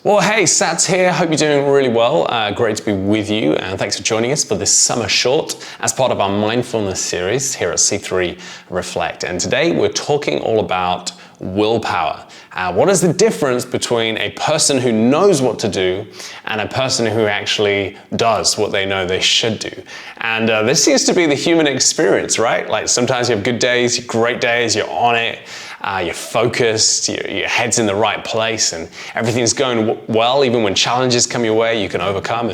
Well, hey, Sats here. Hope you're doing really well. Great to be with you, and thanks for joining us for this summer short as part of our Mindfulness series here at C3 Reflect. And today we're talking all about willpower. What is the difference between a person who knows what to do and a person who actually does what they know they should do? And this seems to be the human experience, right? Like sometimes you have good days, great days, you're on it, you're focused, your head's in the right place and everything's going well. Even when challenges come your way, you can overcome.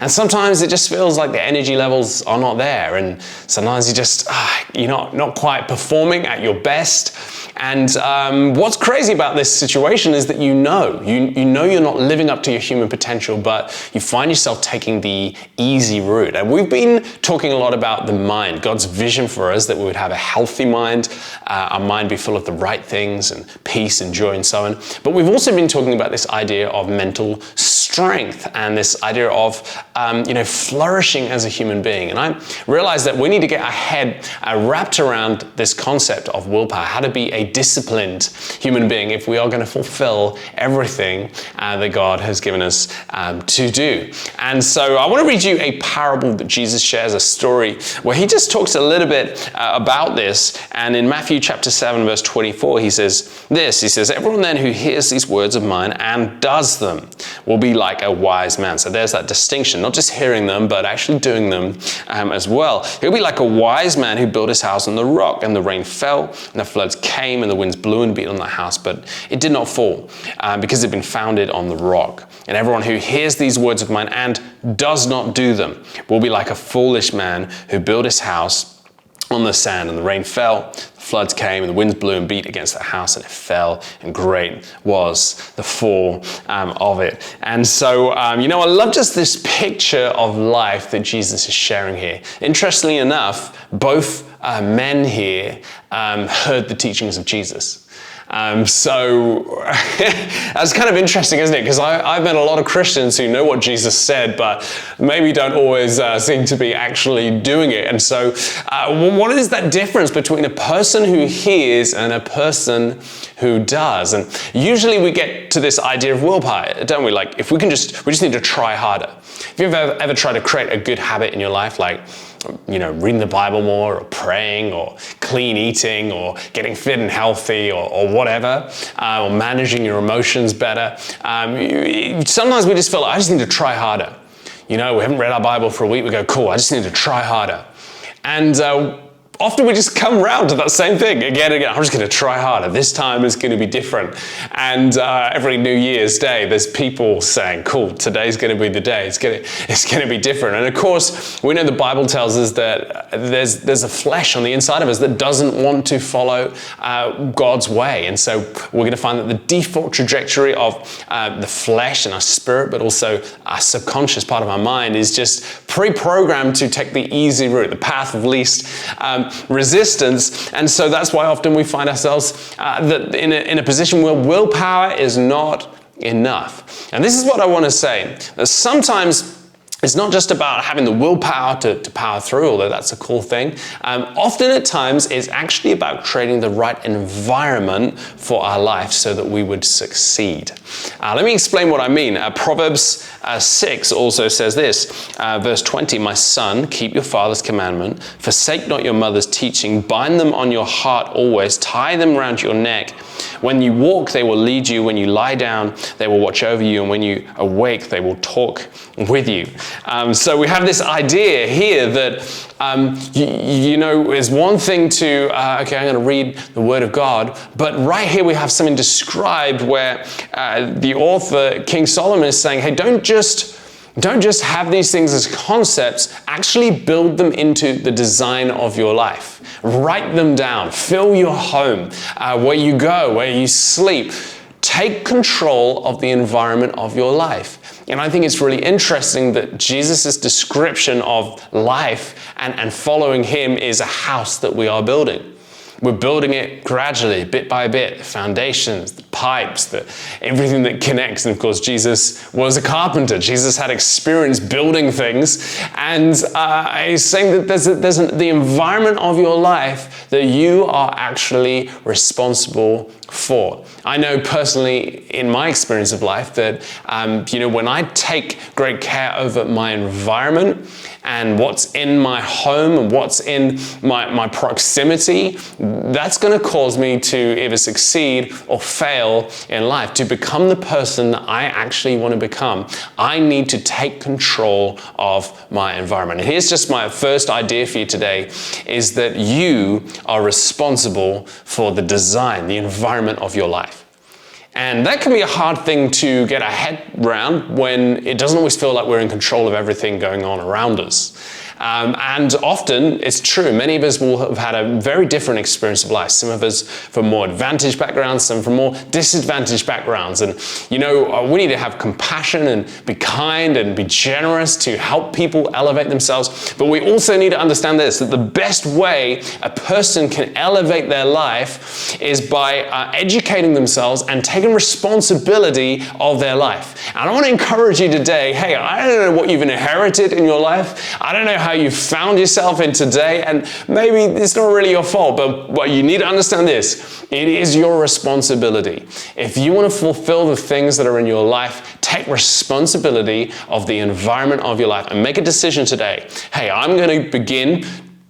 And sometimes it just feels like the energy levels are not there. And sometimes you're not quite performing at your best. And what's crazy about this situation is that you know you're not living up to your human potential, but you find yourself taking the easy route. And we've been talking a lot about the mind, God's vision for us, that we would have a healthy mind, our mind be full of the right things and peace and joy and so on. But we've also been talking about this idea of mental strength and this idea of flourishing as a human being. And I realized that we need to get our head wrapped around this concept of willpower, how to be a disciplined human being if we are going to fulfill everything that God has given us to do. And so I want to read you a parable that Jesus shares, a story where he just talks a little bit about this. And in Matthew chapter 7 verse 24 he says, everyone then who hears these words of mine and does them will be like a wise man. So there's that distinction, not just hearing them but actually doing them as well. He'll be like a wise man who built his house on the rock, and the rain fell and the floods came and the winds blew and beat on the house, but it did not fall because it had been founded on the rock. And everyone who hears these words of mine and does not do them will be like a foolish man who built his house on the sand, and the rain fell, the floods came, and the winds blew and beat against that house, and it fell, and great was the fall of it. And so, I love just this picture of life that Jesus is sharing here. Interestingly enough, both men here heard the teachings of Jesus. So that's kind of interesting, isn't it? Because I've met a lot of Christians who know what Jesus said, but maybe don't always seem to be actually doing it. And so what is that difference between a person who hears and a person who does? And usually we get to this idea of willpower, don't we? Like we just need to try harder. Have you ever tried to create a good habit in your life, like reading the Bible more, or praying, or clean eating, or getting fit and healthy, or whatever, or managing your emotions better? Sometimes we just feel like, I just need to try harder. We haven't read our Bible for a week, we go, cool, I just need to try harder. And often we just come around to that same thing again and again. I'm just going to try harder. This time is going to be different. And every New Year's Day, there's people saying, cool, today's going to be the day. It's going to be different. And of course, we know the Bible tells us that there's a flesh on the inside of us that doesn't want to follow God's way. And so we're going to find that the default trajectory of the flesh and our spirit, but also our subconscious part of our mind, is just pre-programmed to take the easy route, the path of least resistance. And so that's why often we find ourselves that in a position where willpower is not enough. And this is what I want to say, that sometimes it's not just about having the willpower to power through, although that's a cool thing. Often at times it's actually about creating the right environment for our life so that we would succeed. Let me explain what I mean. Proverbs 6 also says this, verse 20, my son, keep your father's commandment, forsake not your mother's teaching, bind them on your heart always, tie them around your neck. When you walk, they will lead you. When you lie down, they will watch over you. And when you awake, they will talk with you. So we have this idea here that, it's one thing to, I'm going to read the Word of God. But right here we have something described where the author, King Solomon, is saying, hey, don't just have these things as concepts, actually build them into the design of your life. Write them down, fill your home, where you go, where you sleep. Take control of the environment of your life. And I think it's really interesting that Jesus' description of life and following him is a house that we are building. We're building it gradually, bit by bit, the foundations, the pipes, everything that connects. And of course, Jesus was a carpenter. Jesus had experience building things. And he's saying that there's the environment of your life that you are actually responsible for. I know personally in my experience of life that, when I take great care over my environment and what's in my home and what's in my proximity, that's going to cause me to either succeed or fail in life. To become the person that I actually want to become, I need to take control of my environment. And here's just my first idea for you today, is that you are responsible for the design, the environment of your life. And that can be a hard thing to get our head around when it doesn't always feel like we're in control of everything going on around us. And often it's true, many of us will have had a very different experience of life. Some of us from more advantaged backgrounds, some from more disadvantaged backgrounds. And we need to have compassion and be kind and be generous to help people elevate themselves. But we also need to understand this, that the best way a person can elevate their life is by educating themselves and taking responsibility of their life. And I want to encourage you today, hey, I don't know what you've inherited in your life. I don't know how you found yourself in today, and maybe it's not really your fault, but you need to understand this. It is your responsibility. If you want to fulfill the things that are in your life, take responsibility of the environment of your life and make a decision today. Hey, I'm going to begin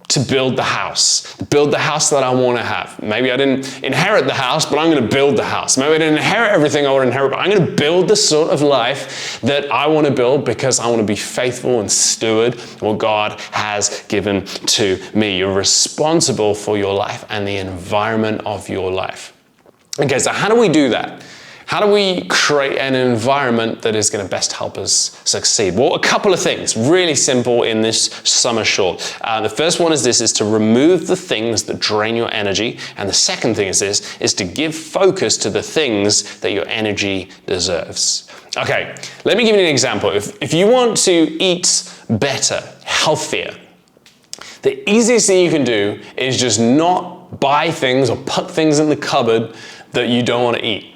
to build the house that I want to have. Maybe I didn't inherit the house, but I'm going to build the house. Maybe I didn't inherit everything I want to inherit, but I'm going to build the sort of life that I want to build because I want to be faithful and steward what God has given to me. You're responsible for your life and the environment of your life. Okay, so how do we do that? How do we create an environment that is going to best help us succeed? Well, a couple of things, really simple in this summer short. The first one is to remove the things that drain your energy. And the second thing is to give focus to the things that your energy deserves. Okay, let me give you an example. If you want to eat better, healthier, the easiest thing you can do is just not buy things or put things in the cupboard that you don't want to eat.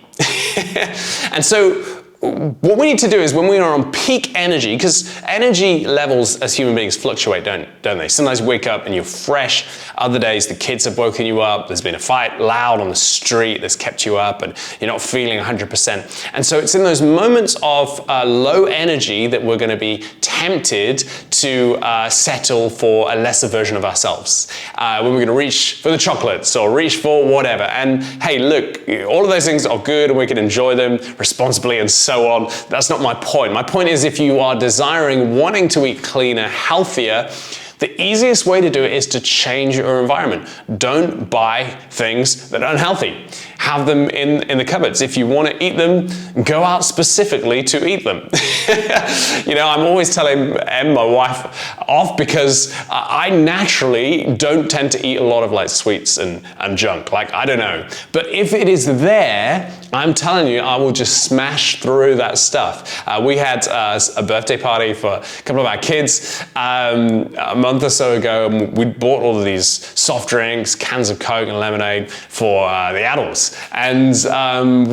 And so what we need to do is when we are on peak energy, because energy levels as human beings fluctuate, don't they? Sometimes you wake up and you're fresh. Other days the kids have woken you up. There's been a fight loud on the street that's kept you up and you're not feeling 100%. And so it's in those moments of low energy that we're going to be tempted to settle for a lesser version of ourselves. When we're going to reach for the chocolates or reach for whatever. And hey, look, all of those things are good and we can enjoy them responsibly and so on. That's not my point. My point is, if you are wanting to eat cleaner, healthier, the easiest way to do it is to change your environment. Don't buy things that are unhealthy. Have them in the cupboards. If you want to eat them, go out specifically to eat them. I'm always telling Em, my wife, off because I naturally don't tend to eat a lot of like sweets and junk. Like, I don't know. But if it is there, I'm telling you, I will just smash through that stuff. We had a birthday party for a couple of our kids a month or so ago, and we bought all of these soft drinks, cans of Coke and lemonade for the adults. And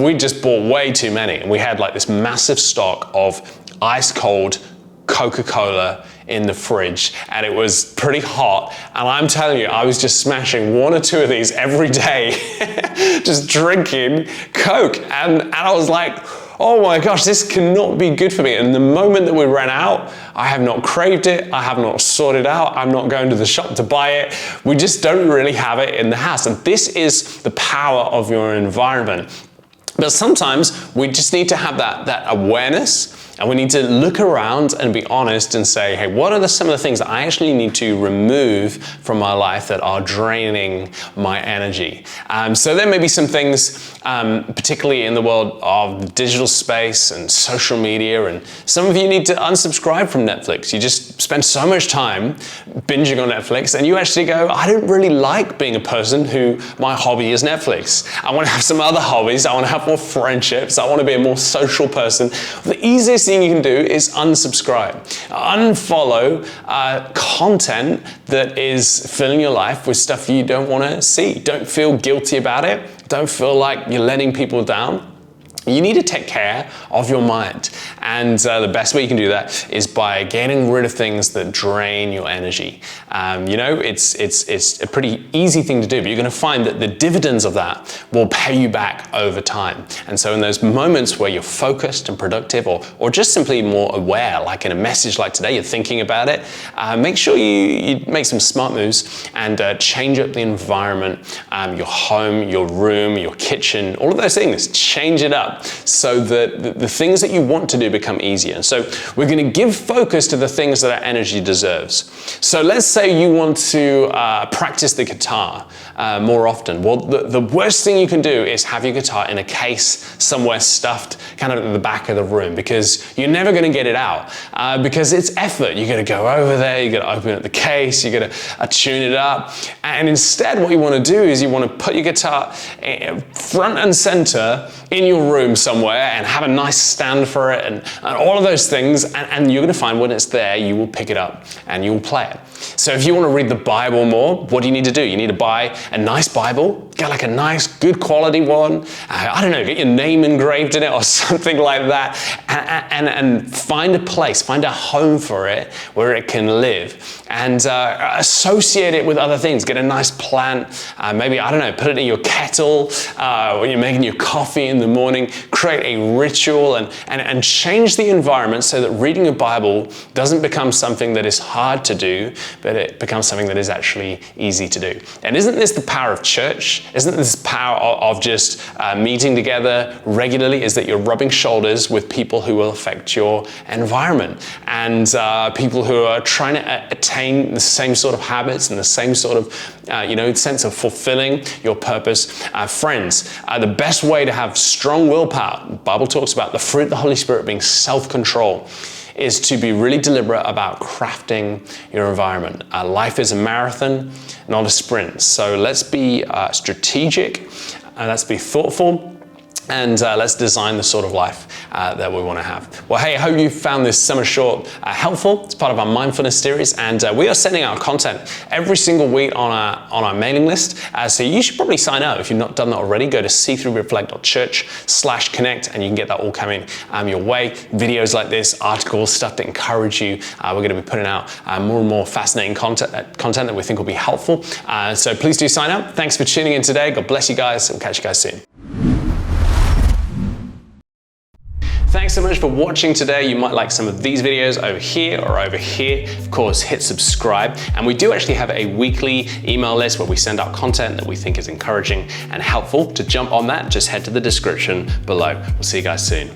we just bought way too many. And we had like this massive stock of ice cold Coca-Cola in the fridge, and it was pretty hot. And I'm telling you, I was just smashing one or two of these every day, just drinking Coke. And I was like, oh my gosh, this cannot be good for me. And the moment that we ran out, I have not craved it. I have not sought it out. I'm not going to the shop to buy it. We just don't really have it in the house. And this is the power of your environment. But sometimes we just need to have that awareness, and we need to look around and be honest and say, hey, what are some of the things that I actually need to remove from my life that are draining my energy? So there may be some things, particularly in the world of digital space and social media, and some of you need to unsubscribe from Netflix. You just spend so much time binging on Netflix, and you actually go, I don't really like being a person who my hobby is Netflix. I want to have some other hobbies. I want to have more friendships. I want to be a more social person. The easiest thing you can do is unsubscribe. Unfollow content that is filling your life with stuff you don't want to see. Don't feel guilty about it. Don't feel like you're letting people down. You need to take care of your mind. And the best way you can do that is by getting rid of things that drain your energy. It's a pretty easy thing to do, but you're gonna find that the dividends of that will pay you back over time. And so in those moments where you're focused and productive, or just simply more aware, like in a message like today, you're thinking about it, make sure you make some smart moves and change up the environment, your home, your room, your kitchen, all of those things, change it up, so that the things that you want to do become easier. And so we're going to give focus to the things that our energy deserves. So let's say you want to practice the guitar more often. Well, the worst thing you can do is have your guitar in a case somewhere stuffed kind of at the back of the room, because you're never going to get it out because it's effort. You got to go over there, you got to open up the case, you got to tune it up. And instead what you want to do is you want to put your guitar front and center in your room somewhere and have a nice stand for it and all of those things, and you're going to find when it's there, you will pick it up and you will play it. So if you want to read the Bible more, what do you need to do? You need to buy a nice Bible, get like a nice, good quality one. I don't know, get your name engraved in it or something like that, and find a place, find a home for it where it can live, and associate it with other things. Get a nice plant, maybe, I don't know, put it in your kettle when you're making your coffee in the morning. Create a ritual and change the environment so that reading a Bible doesn't become something that is hard to do, but it becomes something that is actually easy to do. And isn't this the power of church? Isn't this the power of just meeting together regularly? Is that you're rubbing shoulders with people who will affect your environment, and people who are trying to attain the same sort of habits and the same sort of sense of fulfilling your purpose. Friends, the best way to have strong willpower, the Bible talks about the fruit of the Holy Spirit being self-control, is to be really deliberate about crafting your environment. Life is a marathon, not a sprint. So let's be strategic, let's be thoughtful, and let's design the sort of life that we want to have. Well, hey, I hope you found this summer short helpful. It's part of our mindfulness series, and we are sending out content every single week on our mailing list. So you should probably sign up if you've not done that already. Go to c3reflect.church/connect, and you can get that all coming your way. Videos like this, articles, stuff to encourage you. We're going to be putting out more and more fascinating content that we think will be helpful. So please do sign up. Thanks for tuning in today. God bless you guys, and we'll catch you guys soon. Thanks so much for watching today. You might like some of these videos over here or over here. Of course, hit subscribe. And we do actually have a weekly email list where we send out content that we think is encouraging and helpful. To jump on that, just head to the description below. We'll see you guys soon.